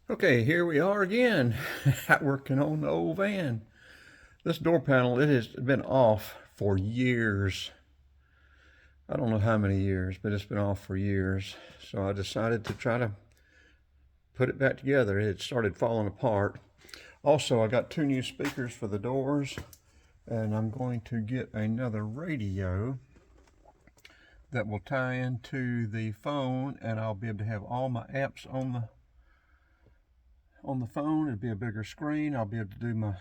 Okay, here we are again, working on the old van. This door panel, it has been off for years. I don't know how many years, but it's been off for years. So I decided to try to put it back together. It had started falling apart. Also, I got two new speakers for the doors, and I'm going to get another radio that will tie into the phone, and I'll be able to have all my apps on the phone. It'll be a bigger screen. I'll be able to do my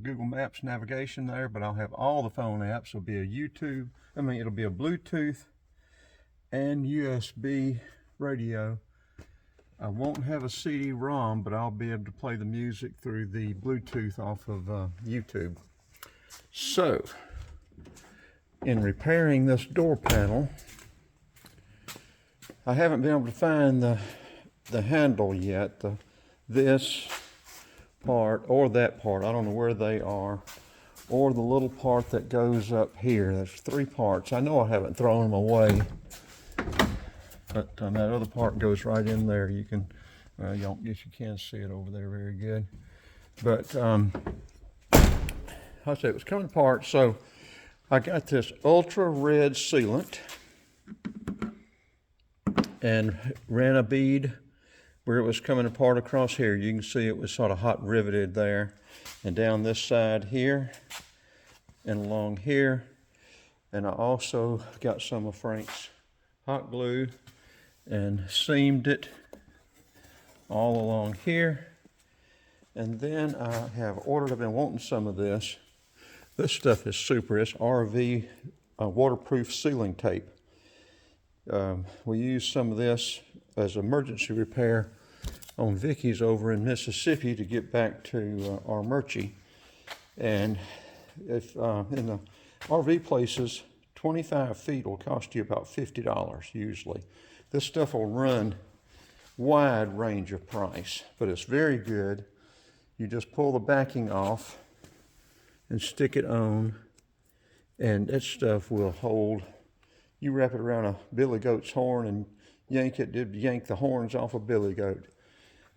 Google Maps navigation there, but I'll have all the phone apps. It'll be it'll be a Bluetooth and USB radio. I won't have a CD-ROM, but I'll be able to play the music through the Bluetooth off of YouTube. So, in repairing this door panel, I haven't been able to find the handle yet. This part or that part, I don't know where they are, or the little part that goes up here. There's three parts. I know I haven't thrown them away, but that other part goes right in there. You can, well, you don't, guess you can see it over there very good. But I say it was coming apart, so I got this ultra red sealant and ran a bead where it was coming apart across here. You can see it was sort of hot riveted there, and down this side here and along here. And I also got some of Frank's hot glue and seamed it all along here. And then I have ordered, I've been wanting some of this. This stuff is super. It's RV waterproof sealing tape. We use some of this as emergency repair on Vicky's over in Mississippi to get back to our Murchie. And if in the RV places, 25 feet will cost you about $50 usually. This stuff will run wide range of price, but it's very good. You just pull the backing off and stick it on, and that stuff will hold. You wrap it around a billy goat's horn and yank the horns off a billy goat.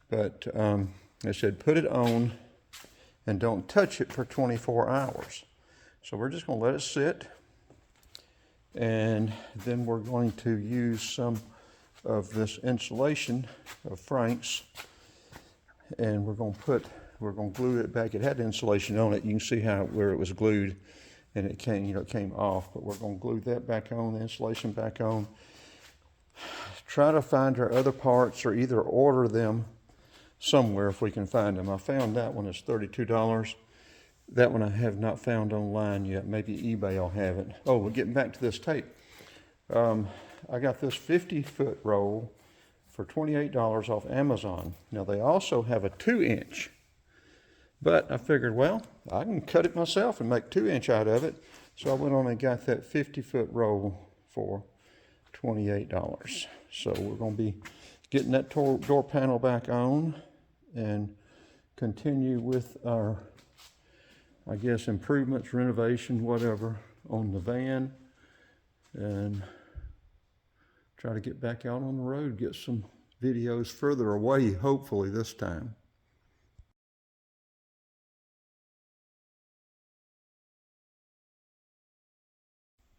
But I said put it on and don't touch it for 24 hours. So we're just going to let it sit, and then we're going to use some of this insulation of Frank's, and we're going to glue it back. It had insulation on it. You can see where it was glued, and it came off. But we're going to glue that back on, the insulation back on. Try to find our other parts, or either order them somewhere if we can find them. I found that one is $32. That one I have not found online yet. Maybe eBay will have it. Oh, we're getting back to this tape. I got this 50-foot roll for $28 off Amazon. Now they also have a 2-inch, but I figured, well, I can cut it myself and make 2-inch out of it. So I went on and got that 50-foot roll for $28. So we're going to be getting that door panel back on and continue with our, I guess, improvements, renovation, whatever, on the van, and try to get back out on the road, get some videos further away, hopefully this time.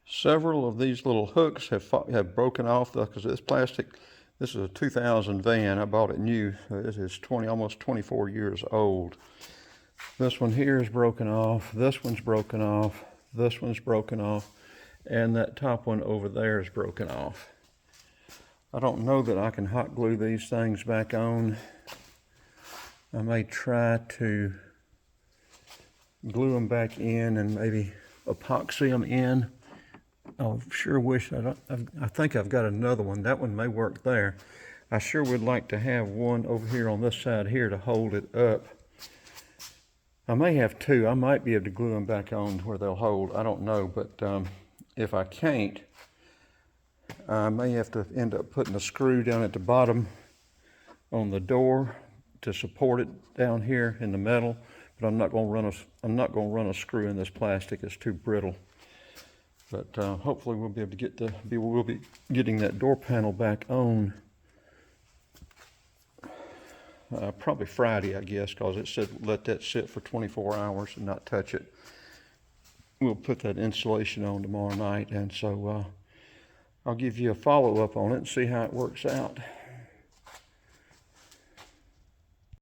Several of these little hooks have broken off because this plastic. This is a 2000 van. I bought it new. It is almost 24 years old. This one here is broken off. This one's broken off. This one's broken off, and that top one over there is broken off. I don't know that I can hot glue these things back on. I may try to glue them back in and maybe epoxy them in. I sure wish I think I've got another one. That one may work there. I sure would like to have one over here on this side here to hold it up. I may have two. I might be able to glue them back on where they'll hold. I don't know, but if I can't, I may have to end up putting a screw down at the bottom on the door to support it down here in the metal. But I'm not going to run a screw in this plastic. It's too brittle. But hopefully we'll be able to we'll be getting that door panel back on probably Friday, I guess, because it said let that sit for 24 hours and not touch it. We'll put that insulation on tomorrow night, and so I'll give you a follow-up on it and see how it works out.